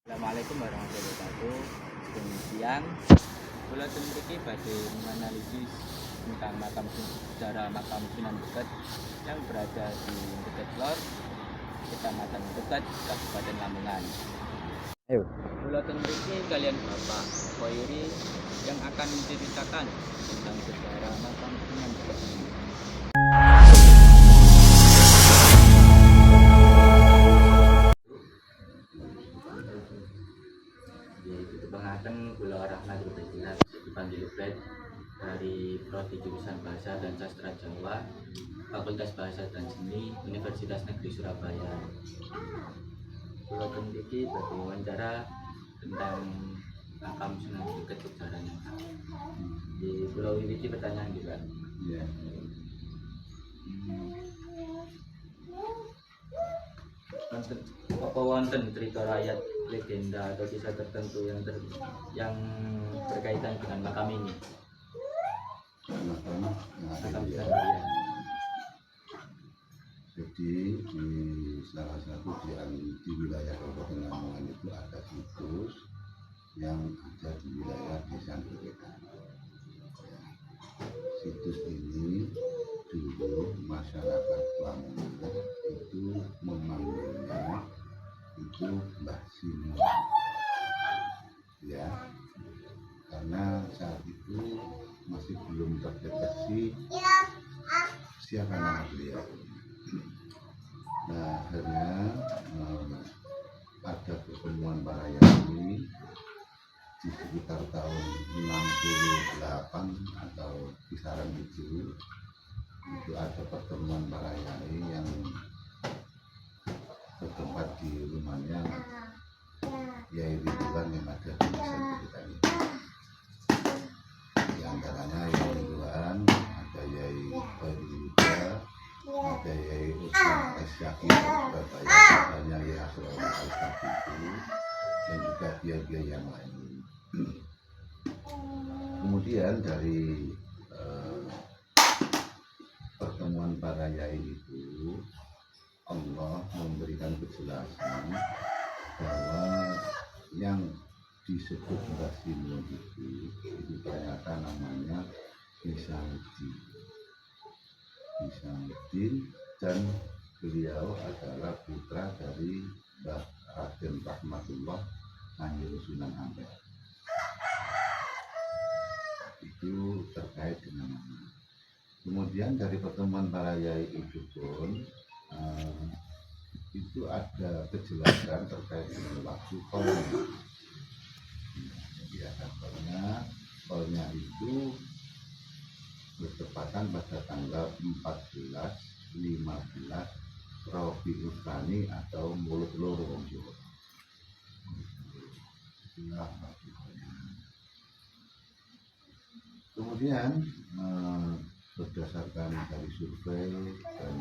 Assalamualaikum warahmatullahi wabarakatuh. Demikian kula mriki badhe menganalisis tentang sejarah makam Sunan Beket yang berada di Beket Lor, Kecamatan Beket, Kabupaten Lamongan. Ayo, kula mriki kalian Bapak Koiri yang akan menceritakan tentang sejarah makam Sunan Beket ini. Pengaten kula Rahmat Rubilah dipanggil Fred dari Prodi Jurusan Bahasa dan Sastra Jawa, Fakultas Bahasa dan Seni, Universitas Negeri Surabaya. Kula mriki badhe wawancara tentang makam Sunan Beket sejarahnya. Di kula wiwiti pertanyaan juga. Ya. Apa wonten cerita rakyat, legenda atau kisah tertentu yang berkaitan dengan makam ini? Makam Makam ya. Sunan Beket. Jadi di salah satu di wilayah Kabupaten Lamongan itu ada situs yang ada di wilayah Desa Beketan. Situs ini dulu masyarakat Lamongan itu memanggilnya itu Mbah Simo, ya, karena saat itu masih belum terdeteksi siapa nama beliau. Nah, akhirnya ada pertemuan para yai di sekitar tahun 68 atau kisaran itu ada pertemuan para yai yang bertempat di rumahnya Yai Ridwan yang ada di Desa Beketan ini. Di antaranya Yai Ridwan, ada Yai Bayu Yuda, ada Yai Usman Asyaki dari Surabaya, adanya Yai Asrul Al-Fatihu, dan juga biaya yang lain. Kemudian dari pertemuan para yai itu, Allah memberikan kejelasan bahwa yang disebut Mbah Simo itu ternyata namanya Nisamuddin, dan beliau adalah putra dari Mbah Raden Rahmatullah Kanjeng Sunan Ampel. Itu terkait dengan nama. Kemudian dari pertemuan para yai itu pun itu ada kejelasan terkait dengan waktu kolnya. Jadi ada kolnya itu bertepatan pada tanggal 14-15 Rabiul Tsani atau Mulut Loro wong Jawa. Itulah waktu kolnya. Kemudian berdasarkan dari survei dan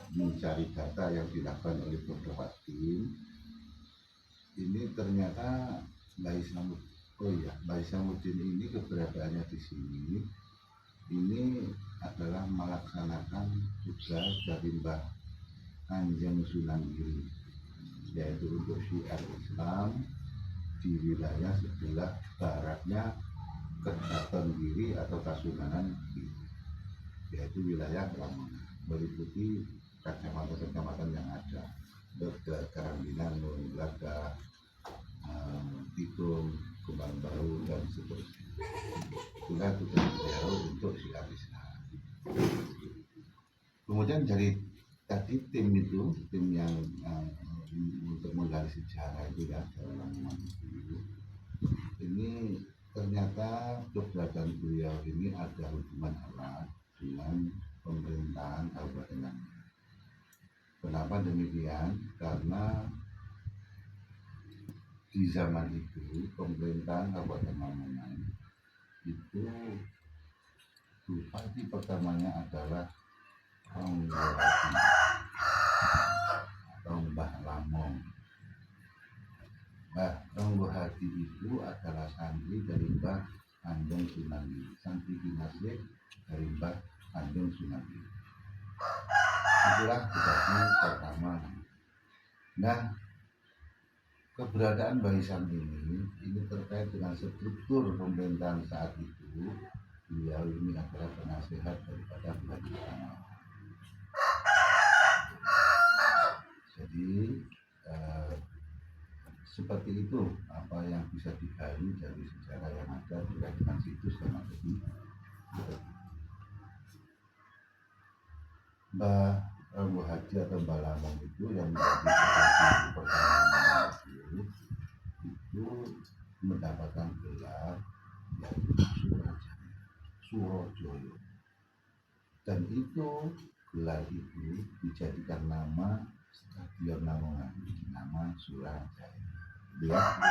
mencari data yang dilakukan oleh beberapa tim, ini ternyata Mbah Isamuddin ini keberadaannya di sini ini adalah melaksanakan tugas dari Mbah Kanjeng Sunan Giri, yaitu untuk syiar Islam di wilayah sebelah baratnya Kecamatan Giri atau Kasunanan Giri, yaitu wilayah Lamongan, meliputi kecamatan-kecamatan yang ada, Karangginan, Nurmulaga, Tikung, Kembang Baru, dan seterusnya. Itulah tugas beliau untuk syiar Islam. Kemudian dari tadi tim yang untuk menggali sejarah itu ya, Lamongan itu, ini ternyata keberadaan beliau ini ada hubungan erat dengan pemerintahan Kabupaten Lamongan. Kenapa demikian? Karena di zaman itu pemerintahan Kabupaten Lamongan itu bupati pertamanya adalah Ronggohadi atau Mbah Lamong. Mbah Ronggohadi itu adalah santri dari Mbah Kanjeng Sunan Giri, santri dinasih dari Mbah Kanjeng Sunan Giri. Itulah bupati pertama. Nah, keberadaan Baisan ini terkait dengan struktur pemerintahan saat itu. Beliau ini adalah penasehat daripada Bupati Tanah. Jadi seperti itu apa yang bisa digali dari sejarah yang ada terkait dengan situs yang ada di Mbah Haji atau Mbah Lamong itu yang menjadi Bupati pertama itu mendapatkan gelar yaitu Surojoyo, dan itu gelar itu dijadikan nama Stadion Lamongan, nama Surajaya. Lihat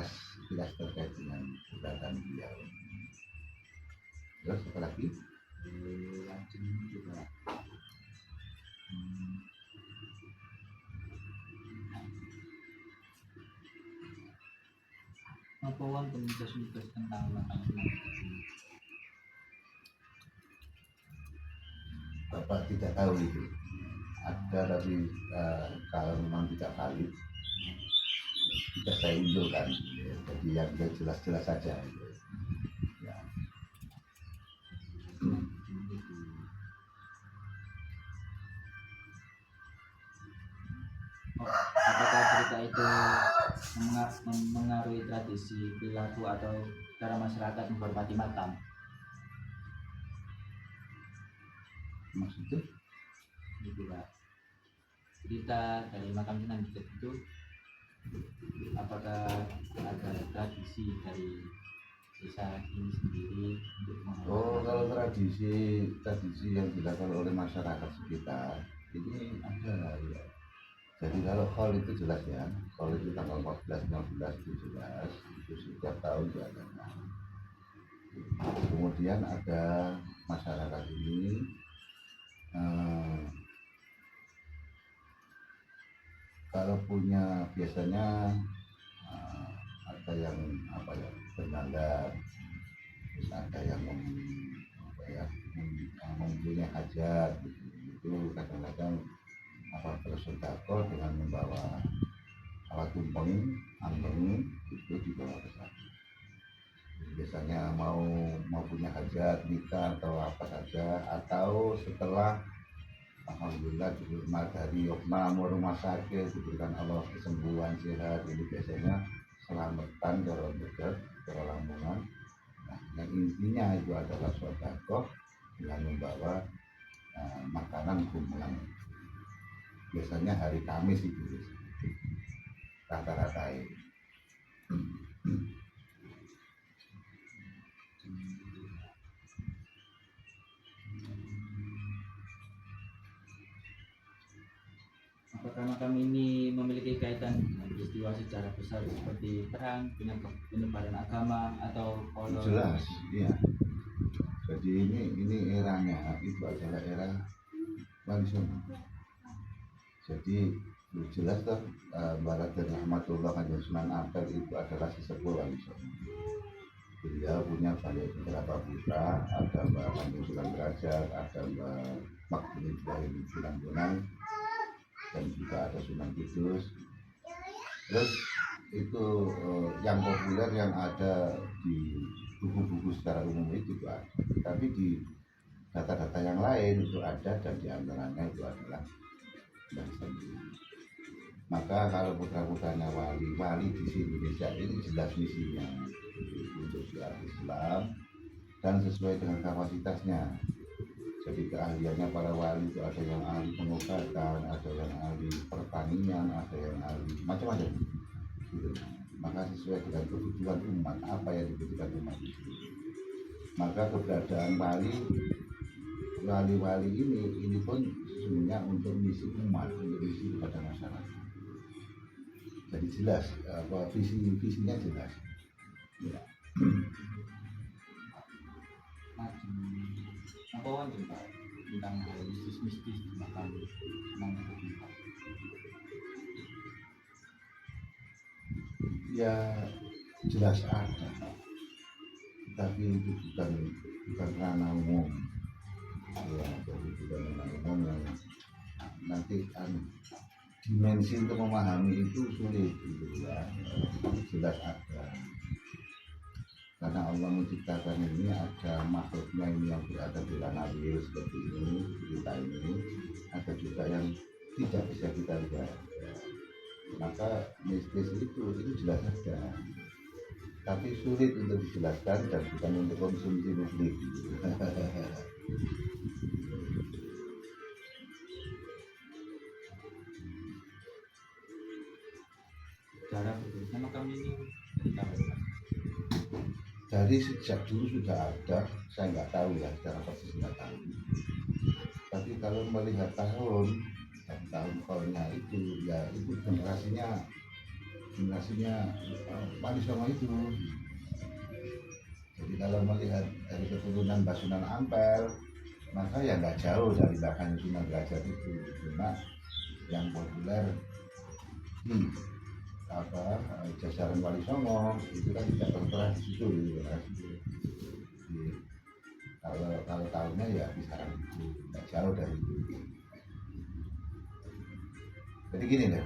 sekilas terkait dengan keberadaan beliau. Terus apa lagi? Langsung juga. Apa wonten mitos-mitos tentang makam Sunan? Bapak tidak tahu itu. Ada tapi kalau memang tidak valid tidak saya unjukkan. Ya, jadi yang jelas-jelas saja. Ya. Apakah cerita itu mengaruhi tradisi perilaku atau cara masyarakat menghormati makam? Maksudnya? Gitu Pak. Cerita dari makam Sunan Buket itu apakah ada tradisi dari desa ini sendiri untuk menghormati Kalau tradisi yang dilakukan oleh masyarakat sekitar ini ada ya. Jadi kalau hall itu jelas ya, hall itu tanggal 14, 15 itu jelas, itu setiap tahun diadakan. Kemudian ada masyarakat ini kalau punya biasanya ada yang bernanda, terus ada yang mempunyai hajat gitu. Itu kadang-kadang bersedekah dengan membawa alat tumpeng, anteng itu dibawa ke sana. Biasanya mau punya hajat, nikah atau apa saja, atau setelah alhamdulillah diterima dari makmur rumah sakit, diberikan Allah kesembuhan sehat, ini biasanya selamatan dalam dekat ke Lamongan. Nah, yang intinya itu adalah sedekah dengan membawa makanan kumpulan. Biasanya hari Kamis itu rata-rata ini. Apakah makam ini memiliki kaitan dengan peristiwa sejarah besar seperti perang, penyebaran agama atau kolonial? Jelas, iya. Jadi ini eranya itu adalah era Wali Songo. Jadi jelas toh Barat dan Rahmatullah Kanjeng Sunan Ampel itu adalah sesepuh Wali Songo. Beliau punya banyak beberapa putra, ada Mbak Kanjeng Sunan Derajat, ada Mbak Makbul Ibrahim Sunan Bonang, dan juga ada Sunan Kudus. Terus itu yang populer yang ada di buku-buku secara umum itu ada, tapi di data-data yang lain itu ada, dan diantaranya itu adalah bangsa ini. Maka kalau putra-putranya wali di Indonesia ini jelas misinya untuk syiar Islam dan sesuai dengan kapasitasnya. Jadi keahliannya para wali itu ada yang ahli pengobatan, ada yang ahli pertanian, ada yang ahli macam-macam. Gitu. Maka sesuai dengan kebutuhan umat, apa yang dibutuhkan umat itu. Maka keberadaan wali-wali ini pun sesungguhnya untuk misi umat, untuk misi kepada masyarakat. Jadi jelas, visinya jelas. Ya. Apa wonten Pak tentang hal mistis di makam Sunan Buket? Ya jelas ada, tapi itu bukan ranah umum. Ya, jadi bukan ranah umum yang nanti dimensi untuk memahami itu sulit gitu ya, jelas ada, karena Allah menciptakan ini ada makhluknya ini yang berada di ranah real seperti ini, kita ini ada juga yang tidak bisa kita lihat, maka mistis itu jelas ada, tapi sulit untuk dijelaskan dan bukan untuk konsumsi publik. Cara berdirinya makam ini dari tahun berapa? Dari sejak dulu sudah ada, saya nggak tahu ya secara persis nggak tahu. Tapi kalau melihat tahun tahunnya itu ya itu generasinya Wali Songo itu. Jadi kalau melihat dari keturunan Basunan Ampel, maka ya nggak jauh dari belakang Sunan Derajat itu. Cuma yang populer jajaran Wali Songo itu kan tidak tertera di situ gitu kan. Jadi, kalau tahunnya ya kisaran itu nggak jauh dari itu. Jadi gini deh,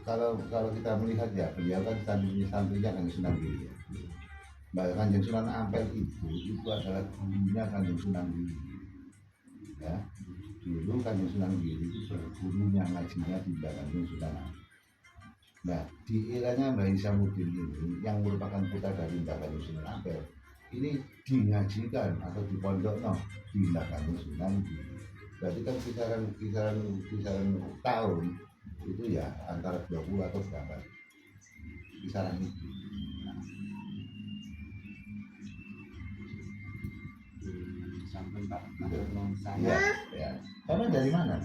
kalau kita melihat ya beliau kan santrinya Kanjeng Sunan Giri. Kanjeng Sunan Ampel itu adalah gurunya Kanjeng Sunan Giri. Ya, dulu Kanjeng Sunan Giri itu bergurunya ngajinya di Kanjeng Sunan Ampel. Nah, di eranya Mbah Isamuddin ini yang merupakan putra dari Mbah Kanjeng Sunan Ampel, ini dingajikan atau dipondokno di Mbah Kanjeng Sunan Giri. Berarti kan kisaran tahun itu ya antara 20 atau berapa kisaran itu. Sampai Pak Iya. Menurut saya Ya. Kamu dari mana?